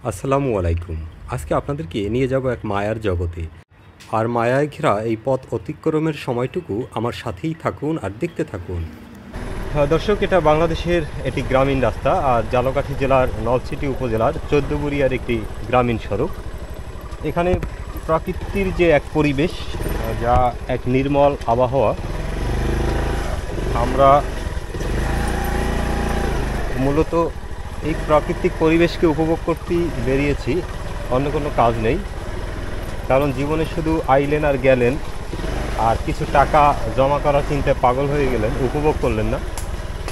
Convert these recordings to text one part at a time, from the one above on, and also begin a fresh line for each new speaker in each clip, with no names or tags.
আসসালামু আলাইকুম। আজকে আপনাদেরকে নিয়ে যাব এক মায়ার জগতে। আর মায়ায় ঘেরা এই পথ অতিক্রমের সময়টুকু আমার সাথেই থাকুন আর দেখতে থাকুন। দর্শক, এটা বাংলাদেশের একটি গ্রামীণ রাস্তা আর ঝালকাঠি জেলার নলছিটি উপজেলার চৌদ্দগুড়িয়ার একটি গ্রামীণ সড়ক। এখানে প্রকৃতির যে এক পরিবেশ, যা এক নির্মল আবহাওয়া। আমরা মূলত এই প্রাকৃতিক পরিবেশকে উপভোগ করতেই বেরিয়েছি, অন্য কোনো কাজ নেই। কারণ জীবনে শুধু আইলেন আর গেলেন আর কিছু টাকা জমা করার চিন্তায় পাগল হয়ে গেলেন, উপভোগ করলেন না,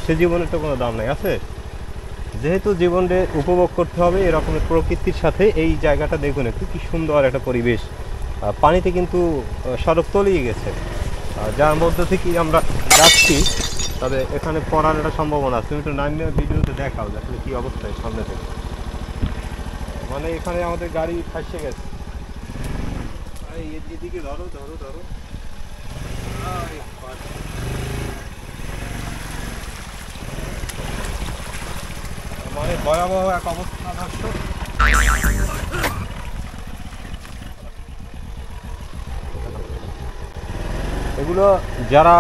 সে জীবনের তো কোনো দাম নাই আছে। যেহেতু জীবনে উপভোগ করতে হবে এরকমের প্রকৃতির সাথে, এই জায়গাটা দেখুন একটু কি সুন্দর একটা পরিবেশ। পানিতে কিন্তু সড়ক তলিয়ে গেছে, যার মধ্য থেকেই আমরা যাচ্ছি। তবে এখানে পড়ার একটা সম্ভাবনা আছে। তুমি একটু নামিয়ে ভিডিওতে দেখাও যে আসলে কী অবস্থায় সামনে থেকে। মানে এখানে আমাদের গাড়ি ফাঁসে গেছে। এদিকে ধরো ধরো ধরো, মানে ভয়াবহ এক অবস্থা থাকতো। এগুলো যারা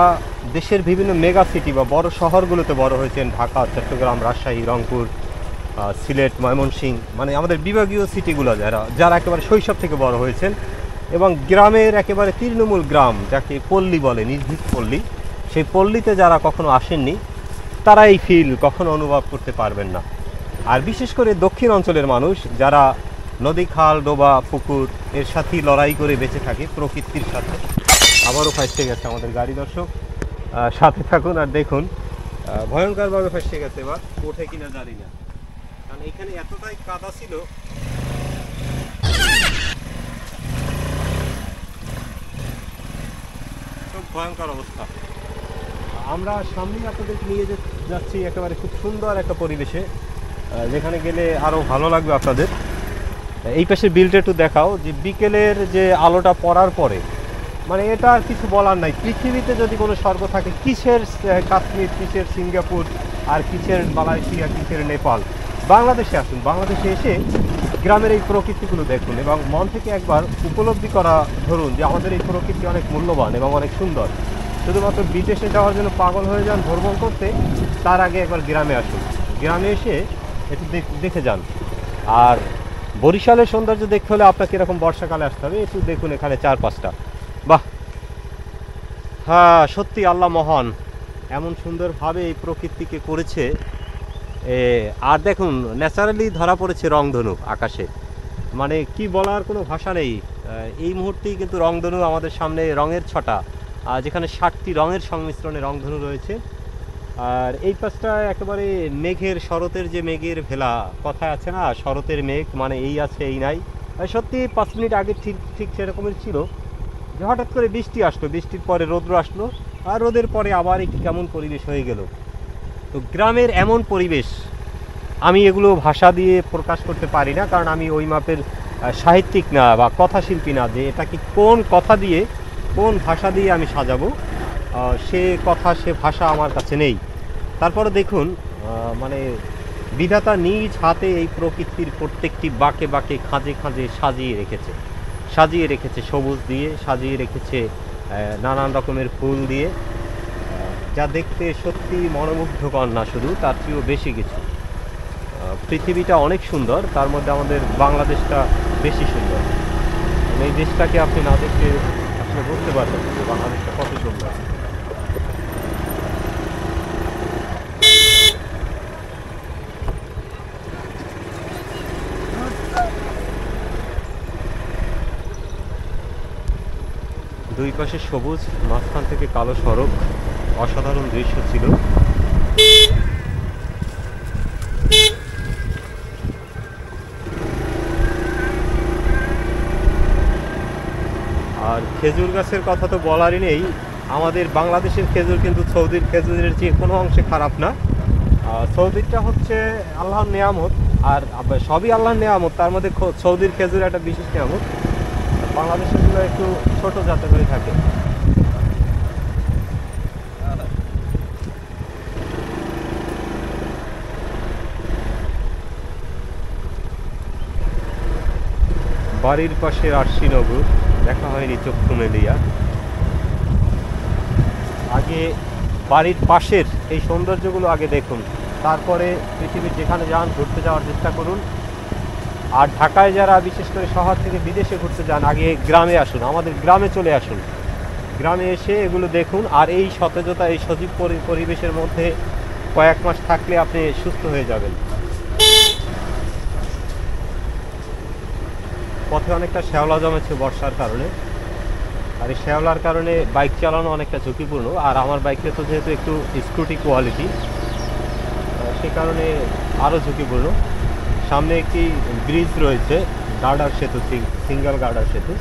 দেশের বিভিন্ন মেগা সিটি বা বড় শহরগুলোতে বড় হয়েছেন, ঢাকা, চট্টগ্রাম, রাজশাহী, রংপুর, সিলেট, ময়মনসিংহ, মানে আমাদের বিভাগীয় সিটিগুলো যারা একেবারে শৈশব থেকে বড় হয়েছেন, এবং গ্রামের একেবারে তৃণমূল গ্রাম, যাকে পল্লী বলে, নির্ভীক পল্লী, সেই পল্লীতে যারা কখনো আসেননি তারা এই ফিল কখনো অনুভব করতে পারবেন না। আর বিশেষ করে দক্ষিণ অঞ্চলের মানুষ যারা নদী, খাল, ডোবা, পুকুর এর সাথেই লড়াই করে বেঁচে থাকে, প্রকৃতির সাথে। আবারও ফাঁসতে গেছে আমাদের গাড়ি। দর্শক, সাথে থাকুন আর দেখুন। ভয়ঙ্করভাবে ফাঁসতে গেছে, এবার ওঠে কিনা জানি না, কারণ এখানে এতটাই কাদা ছিল। খুব ভয়ঙ্কর অবস্থা। আমরা সামনেই আপনাদেরকে নিয়ে যাচ্ছি একেবারে খুব সুন্দর একটা পরিবেশে, যেখানে গেলে আরও ভালো লাগবে আপনাদের। এই পাশে বিলটা একটু দেখাও, যে বিকেলের যে আলোটা পড়ার পরে, মানে এটা আর কিছু বলার নাই। পৃথিবীতে যদি কোনো স্বর্গ থাকে, কিসের কাশ্মীর, কিসের সিঙ্গাপুর, আর কিসের মালয়েশিয়া, কিসের নেপাল, বাংলাদেশে আসুন। বাংলাদেশে এসে গ্রামের এই প্রকৃতিগুলো দেখুন এবং মন থেকে একবার উপলব্ধি করা ধরুন যে আমাদের এই প্রকৃতি অনেক মূল্যবান এবং অনেক সুন্দর। শুধুমাত্র বিদেশে যাওয়ার জন্য পাগল হয়ে যান ভ্রমণ করতে, তার আগে একবার গ্রামে আসুন। গ্রামে এসে একটু দেখে যান। আর বরিশালের সৌন্দর্য দেখতে হলে আপনাকে এরকম বর্ষাকালে আসতে হবে। একটু দেখুন এখানে 4-5টা, বাহ, হ্যাঁ, সত্যি আল্লাহ মহান, এমন সুন্দরভাবে এই প্রকৃতিকে করেছে। আর দেখুন, ন্যাচারালি ধরা পড়েছে রংধনু আকাশে, মানে কি বলার কোনো ভাষা নেই। এই মুহূর্তেই কিন্তু রংধনু আমাদের সামনে, রঙের ছটা, যেখানে 7টি রঙের সংমিশ্রণে রংধনু রয়েছে। আর এই পাশটা একেবারে মেঘের, শরতের যে মেঘের ভেলা কথায় আছে না, শরতের মেঘ মানে এই আছে এই নাই। সত্যি 5 মিনিট আগে ঠিক সেরকমই ছিল, যে হঠাৎ করে বৃষ্টি আসলো, বৃষ্টির পরে রৌদ্র আসলো, আর রোদের পরে আবার একটি কেমন পরিবেশ হয়ে গেল। তো গ্রামের এমন পরিবেশ, আমি এগুলো ভাষা দিয়ে প্রকাশ করতে পারি না, কারণ আমি ওই মাপের সাহিত্যিক না বা কথাশিল্পী না, যে এটা কি কোন কথা দিয়ে, কোন ভাষা দিয়ে আমি সাজাবো, সে কথা, সে ভাষা আমার কাছে নেই। তারপরে দেখুন, মানে বিধাতা নিজ হাতে এই প্রকৃতির প্রত্যেকটি বাঁকে বাঁকে, খাঁজে খাঁজে সাজিয়ে রেখেছে সবুজ দিয়ে, সাজিয়ে রেখেছে নানান রকমের ফুল দিয়ে, যা দেখতে সত্যি মনোমুগ্ধকর, না শুধু তার চেয়েও বেশি কিছু। পৃথিবীটা অনেক সুন্দর, তার মধ্যে আমাদের বাংলাদেশটা বেশি সুন্দর। এই দেশটাকে আপনি না দেখে আসলে বুঝতে পারবেন যে বাংলাদেশটা কত সুন্দর। দুই পাশে সবুজ, মাঝখান থেকে কালো সড়ক, অসাধারণ দৃশ্য ছিল। আর খেজুর গাছের কথা তো বলারই নেই। আমাদের বাংলাদেশের খেজুর কিন্তু সৌদির খেজুরের চেয়ে কোনো অংশে খারাপ না। সৌদিরটা হচ্ছে আল্লাহর নেয়ামত, আর সবই আল্লাহর নেয়ামত, তার মধ্যে সৌদির খেজুর একটা বিশেষ নেয়ামত। বাংলাদেশেরগুলো একটু ছোট জাতের হয়ে থাকে। বাড়ির পাশে আরশিনগর, দেখা হয়নি চক্ষু মেলিয়া। আগে বাড়ির পাশের এই সৌন্দর্যগুলো আগে দেখুন, তারপরে পৃথিবীর যেখানে যান ঘুরতে যাওয়ার চেষ্টা করুন। আর ঢাকায় যারা বিশেষ করে শহর থেকে বিদেশে ঘুরতে যান, আগে গ্রামে আসুন, আমাদের গ্রামে চলে আসুন। গ্রামে এসে এগুলো দেখুন, আর এই সতেজতা, এই সজীব পরিবেশের মধ্যে কয়েক মাস থাকলে আপনি সুস্থ হয়ে যাবেন। পথে অনেকটা শ্যাওলা জমেছে বর্ষার কারণে, আর এই শ্যাওলার কারণে বাইক চালানো অনেকটা ঝুঁকিপূর্ণ। আর আমার বাইকটা তো যেহেতু একটু স্কুটি কোয়ালিটি, সে কারণে আরও ঝুঁকিপূর্ণ। সামনে একটি ব্রিজ রয়েছে, গার্ডার সেতু, সিঙ্গেল গার্ডার সেতু।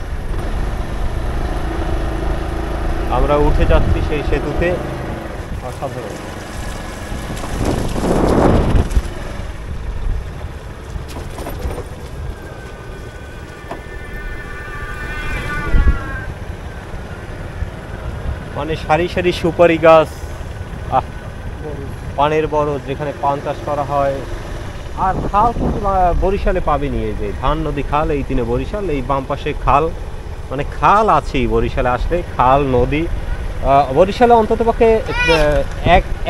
আমরা উঠে যাচ্ছি সেই সেতুতে। অসাধারণ। মানে সারি সারি সুপারি গাছ, পানের বরজ, যেখানে পান চাষ করা হয়। আর খাল কিন্তু বরিশালে পাবেনি, এই যে ধান নদী খাল, এই তিনে বরিশাল, এই বাম পাশে খাল, মানে খাল আছেই বরিশালে আসলে, খাল নদী। বরিশালে অন্ততপক্ষে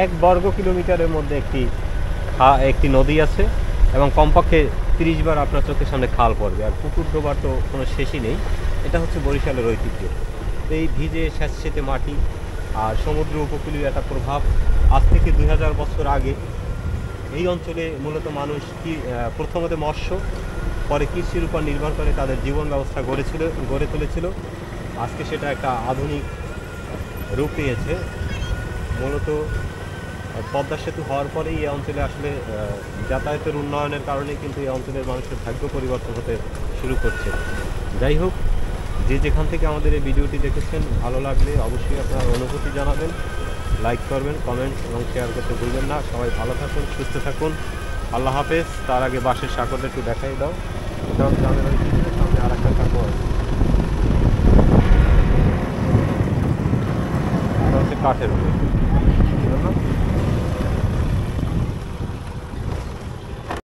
এক বর্গ কিলোমিটারের মধ্যে একটি নদী আছে, এবং কমপক্ষে 30 বার আপনার চোখের সামনে খাল পড়বে। আর পুকুর ডোবার তো কোনো শেষই নেই। এটা হচ্ছে বরিশালের ঐতিহ্য। এই ভিজে স্যাঁতসেঁতে মাটি আর সমুদ্র উপকূলীয় একটা প্রভাব। আজ থেকে 2000 বছর আগে এই অঞ্চলে মূলত মানুষ প্রথমত মৎস্য, পরে কৃষির উপর নির্ভর করে তাদের জীবন ব্যবস্থা গড়ে তুলেছিল। আজকে সেটা একটা আধুনিক রূপ নিয়েছে। মূলত পদ্মা সেতু হওয়ার পরেই এই অঞ্চলে আসলে যাতায়াতের উন্নয়নের কারণে কিন্তু এই অঞ্চলের মানুষের ভাগ্য পরিবর্তন হতে শুরু করছে। যাই হোক, যে যেখান থেকে আমাদের এই ভিডিওটি দেখেছেন, ভালো লাগলে অবশ্যই আপনার অনুভূতি জানাবেন, লাইক করবেন, কমেন্ট এবং শেয়ার করতে ভুলবেন না। সবাই ভালো থাকুন, সুস্থ থাকুন। আল্লাহ হাফেজ। তার আগে বাঁশের সাঁকোটা একটু দেখাই দাও। এটা হচ্ছে আমাদের সামনে আর একটা সাঁকো আছে, এটা হচ্ছে কাঠের উপরে।